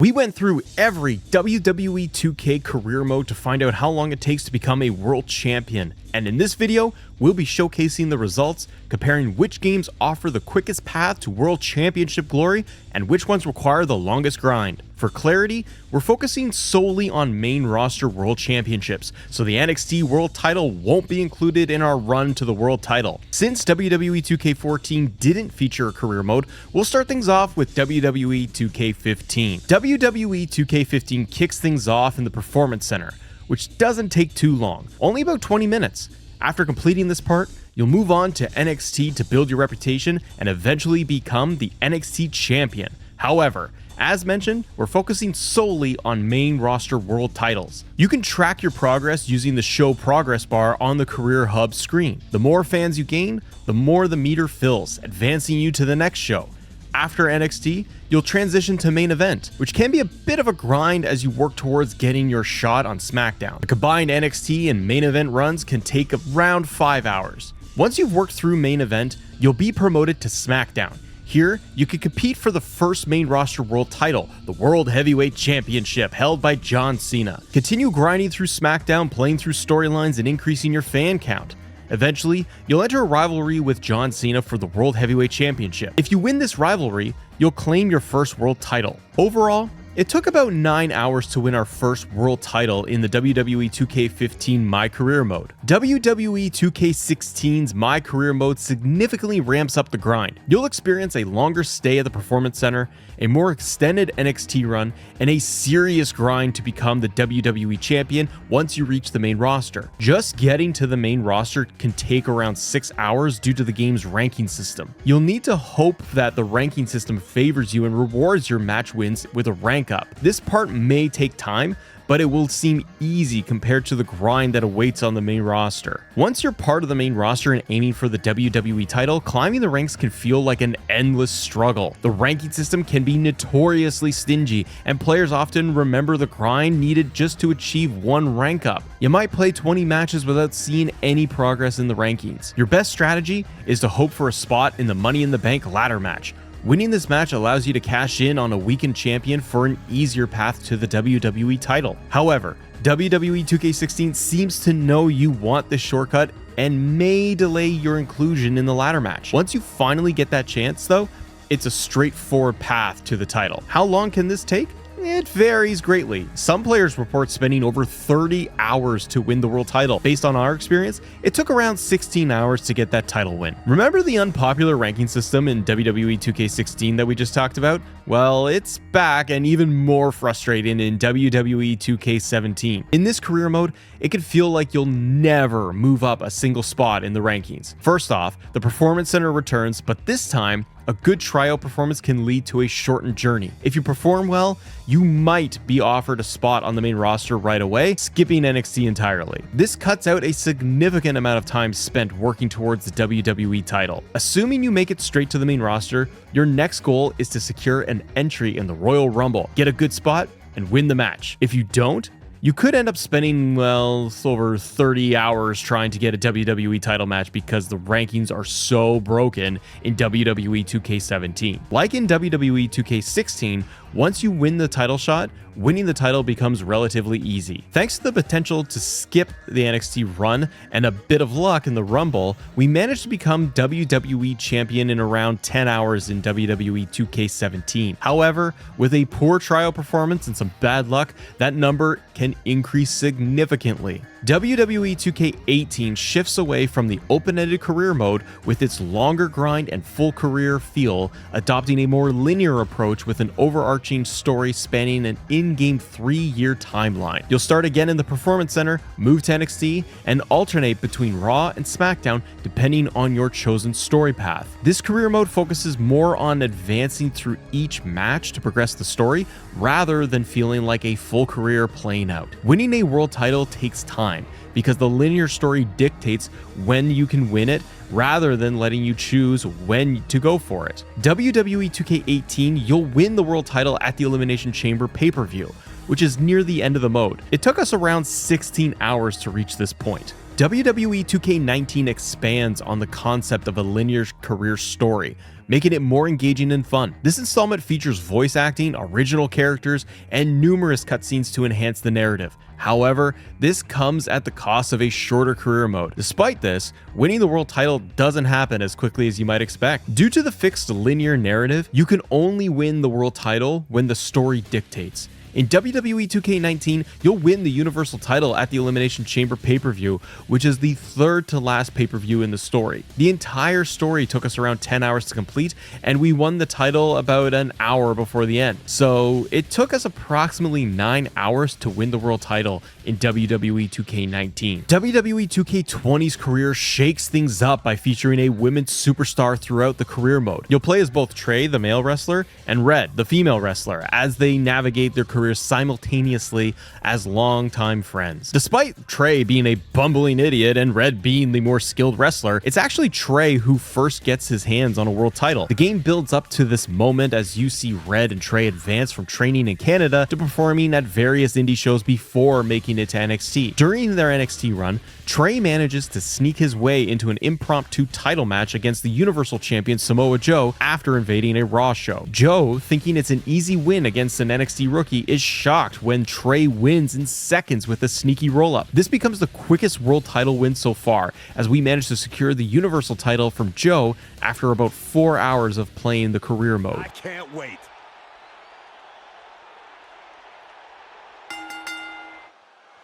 We went through every WWE 2K career mode to find out how long it takes to become a world champion, and in this video, we'll be showcasing the results, comparing which games offer the quickest path to world championship glory and which ones require the longest grind. For clarity, we're focusing solely on main roster world championships, so the NXT world title won't be included in our run to the world title. Since WWE 2K14 didn't feature a career mode, we'll start things off with WWE 2K15. WWE 2K15 kicks things off in the Performance Center, which doesn't take too long, only about 20 minutes. After completing this part, you'll move on to NXT to build your reputation and eventually become the NXT champion. However, as mentioned, we're focusing solely on main roster world titles. You can track your progress using the show progress bar on the Career Hub screen. The more fans you gain, the more the meter fills, advancing you to the next show. After NXT, you'll transition to main event, which can be a bit of a grind as you work towards getting your shot on SmackDown. The combined NXT and main event runs can take around 5 hours. Once you've worked through main event, you'll be promoted to SmackDown. Here, you can compete for the first main roster world title, the World Heavyweight Championship, held by John Cena. Continue grinding through SmackDown, playing through storylines, and increasing your fan count. Eventually, you'll enter a rivalry with John Cena for the World Heavyweight Championship. If you win this rivalry, you'll claim your first world title. Overall, it took about 9 hours to win our first world title in the WWE 2K15 My Career mode. WWE 2K16's My Career mode significantly ramps up the grind. You'll experience a longer stay at the Performance Center, a more extended NXT run, and a serious grind to become the WWE champion once you reach the main roster. Just getting to the main roster can take around 6 hours due to the game's ranking system. You'll need to hope that the ranking system favors you and rewards your match wins with a rank up. This part may take time, but it will seem easy compared to the grind that awaits on the main roster. Once you're part of the main roster and aiming for the WWE title, climbing the ranks can feel like an endless struggle. The ranking system can be notoriously stingy, and players often remember the grind needed just to achieve one rank up. You might play 20 matches without seeing any progress in the rankings. Your best strategy is to hope for a spot in the Money in the Bank ladder match. Winning this match allows you to cash in on a weakened champion for an easier path to the WWE title. However, WWE 2K16 seems to know you want this shortcut and may delay your inclusion in the ladder match. Once you finally get that chance though, it's a straightforward path to the title. How long can this take? It varies greatly. Some players report spending over 30 hours to win the world title. Based on our experience, it took around 16 hours to get that title win. Remember the unpopular ranking system in WWE 2K16 that we just talked about? Well, it's back and even more frustrating in WWE 2K17. In this career mode, it can feel like you'll never move up a single spot in the rankings. First off, the Performance Center returns, but this time, a good tryout performance can lead to a shortened journey. If you perform well, you might be offered a spot on the main roster right away, skipping NXT entirely. This cuts out a significant amount of time spent working towards the WWE title. Assuming you make it straight to the main roster, your next goal is to secure an entry in the Royal Rumble, get a good spot, and win the match. If you don't, you could end up spending, well, over 30 hours trying to get a WWE title match because the rankings are so broken in WWE 2K17. Like in WWE 2K16, once you win the title shot, winning the title becomes relatively easy. Thanks to the potential to skip the NXT run and a bit of luck in the Rumble, we managed to become WWE champion in around 10 hours in WWE 2K17. However, with a poor trial performance and some bad luck, that number can increase significantly. WWE 2K18 shifts away from the open-ended career mode with its longer grind and full career feel, adopting a more linear approach with an overarching story spanning an in-game 3-year timeline. You'll start again in the Performance Center, move to NXT, and alternate between Raw and SmackDown depending on your chosen story path. This career mode focuses more on advancing through each match to progress the story, rather than feeling like a full career playing out. Winning a world title takes time, because the linear story dictates when you can win it rather than letting you choose when to go for it. WWE 2K18, you'll win the world title at the Elimination Chamber pay-per-view, which is near the end of the mode. It took us around 16 hours to reach this point. WWE 2K19 expands on the concept of a linear career story, making it more engaging and fun. This installment features voice acting, original characters, and numerous cutscenes to enhance the narrative. However, this comes at the cost of a shorter career mode. Despite this, winning the world title doesn't happen as quickly as you might expect. Due to the fixed linear narrative, you can only win the world title when the story dictates. In WWE 2K19, you'll win the Universal title at the Elimination Chamber pay-per-view, which is the third to last pay-per-view in the story. The entire story took us around 10 hours to complete, and we won the title about an hour before the end. So it took us approximately 9 hours to win the world title in WWE 2K19. WWE 2K20's career shakes things up by featuring a women's superstar throughout the career mode. You'll play as both Trey, the male wrestler, and Red, the female wrestler, as they navigate their careers simultaneously as longtime friends. Despite Trey being a bumbling idiot and Red being the more skilled wrestler, it's actually Trey who first gets his hands on a world title. The game builds up to this moment as you see Red and Trey advance from training in Canada to performing at various indie shows before making it to NXT. During their NXT run, Trey manages to sneak his way into an impromptu title match against the Universal Champion Samoa Joe after invading a Raw show. Joe, thinking it's an easy win against an NXT rookie, is shocked when Trey wins in seconds with a sneaky roll-up. This becomes the quickest world title win so far, as we managed to secure the Universal title from Joe after about 4 hours of playing the career mode. I can't wait.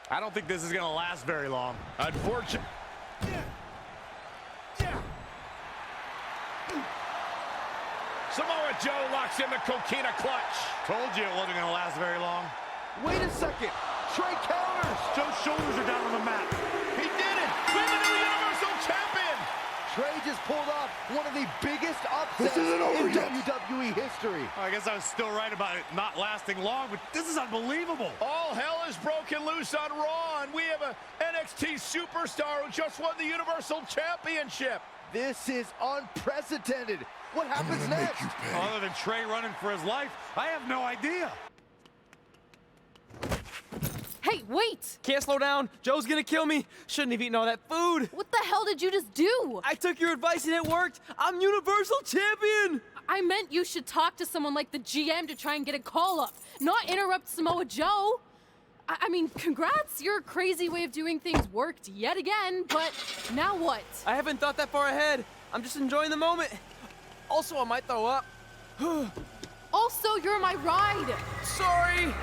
I don't think this is going to last very long. Unfortunately. Samoa Joe locks in the coquina clutch. Told you it wasn't going to last very long. Wait a second. Trey counters. Joe's shoulders are down on the mat. He did it. We have a new Universal Champion. Trey just pulled off one of the biggest upsets in WWE history. I guess I was still right about it not lasting long, but this is unbelievable. All hell is broken loose on Raw, and we have a NXT superstar who just won the Universal Championship. This is unprecedented. What happens next? Other than Trey running for his life, I have no idea. Hey, wait! Can't slow down. Joe's gonna kill me. Shouldn't have eaten all that food. What the hell did you just do? I took your advice and it worked. I'm Universal Champion. I meant you should talk to someone like the GM to try and get a call up, not interrupt Samoa Joe. I mean, congrats. Your crazy way of doing things worked yet again, but now what? I haven't thought that far ahead. I'm just enjoying the moment. Also, I might throw up. Also, you're my ride. Sorry.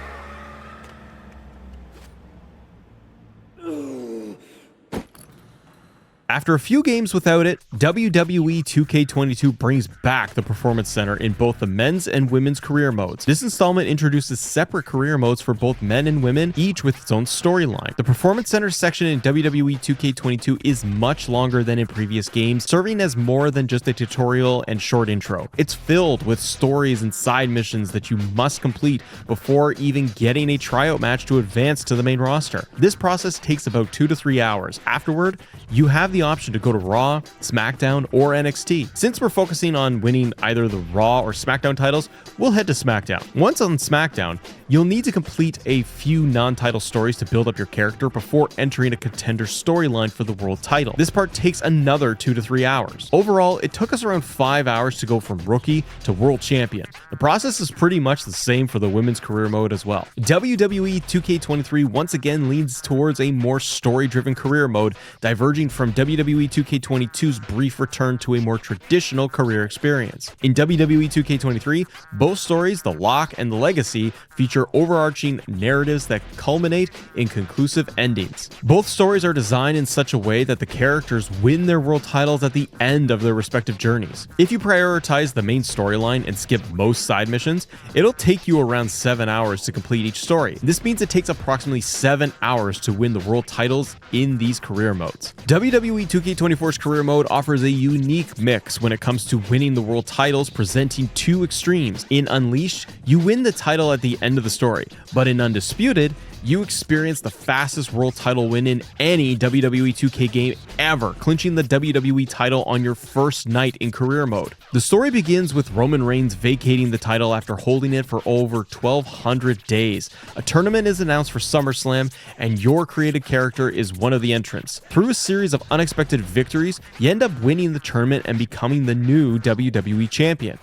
After a few games without it, WWE 2K22 brings back the Performance Center in both the men's and women's career modes. This installment introduces separate career modes for both men and women, each with its own storyline. The Performance Center section in WWE 2K22 is much longer than in previous games, serving as more than just a tutorial and short intro. It's filled with stories and side missions that you must complete before even getting a tryout match to advance to the main roster. This process takes about 2 to 3 hours. Afterward, you have the option to go to Raw, SmackDown, or NXT. Since we're focusing on winning either the Raw or SmackDown titles, we'll head to SmackDown. Once on SmackDown, you'll need to complete a few non-title stories to build up your character before entering a contender storyline for the world title. This part takes another 2 to 3 hours. Overall, it took us around 5 hours to go from rookie to world champion. The process is pretty much the same for the women's career mode as well. WWE 2K23 once again leans towards a more story-driven career mode, diverging from WWE 2K22's brief return to a more traditional career experience. In WWE 2K23, both stories, The Lock and The Legacy, feature overarching narratives that culminate in conclusive endings. Both stories are designed in such a way that the characters win their world titles at the end of their respective journeys. If you prioritize the main storyline and skip most side missions, it'll take you around 7 hours to complete each story. This means it takes approximately 7 hours to win the world titles in these career modes. WWE 2K24's career mode offers a unique mix when it comes to winning the world titles, presenting two extremes. In Unleashed, you win the title at the end of the story, but in Undisputed, you experienced the fastest world title win in any WWE 2K game ever, clinching the WWE title on your first night in career mode. The story begins with Roman Reigns vacating the title after holding it for over 1,200 days. A tournament is announced for SummerSlam, and your created character is one of the entrants. Through a series of unexpected victories, you end up winning the tournament and becoming the new WWE champion.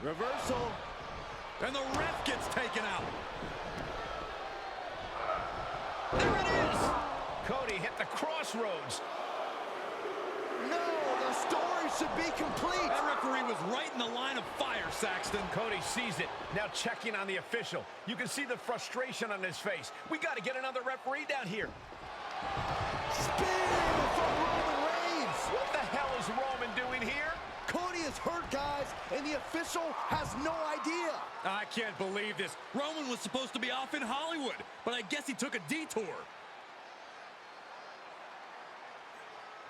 Reversal. And the ref gets taken out. There it is. Cody hit the crossroads. No, the story should be complete. That referee was right in the line of fire, Saxton. Cody sees it. Now checking on the official. You can see the frustration on his face. We got to get another referee down here. Spear from Roman Reigns. What the hell is Roman doing here? Cody is hurt, guys, and the official has no idea. I can't believe this. Roman was supposed to be off in Hollywood, but I guess he took a detour.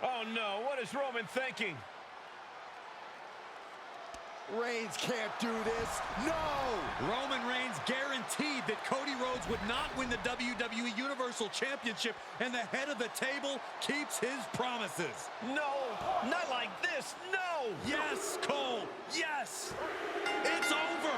Oh no, what is Roman thinking? Reigns can't do this. No! Roman Reigns guaranteed that Cody Rhodes would not win the WWE Universal Championship, and the head of the table keeps his promises. No, not like this, no! Yes, Cole, yes! It's over!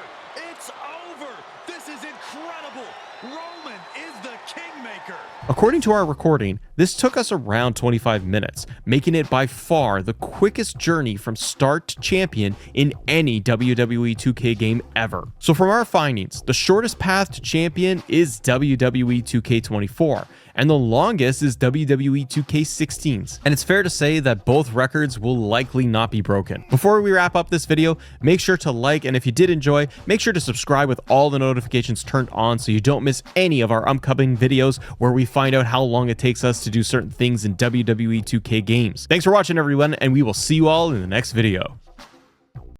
It's over! This is incredible! Roman is the kingmaker! According to our recording, this took us around 25 minutes, making it by far the quickest journey from start to champion in any WWE 2K game ever. So from our findings, the shortest path to champion is WWE 2K24, and the longest is WWE 2K16's. And it's fair to say that both records will likely not be broken. Before we wrap up this video, make sure to like, and if you did enjoy, make sure to subscribe with all the notifications turned on so you don't miss any of our upcoming videos where we find out how long it takes us to do certain things in WWE 2K games. Thanks for watching, everyone, and we will see you all in the next video.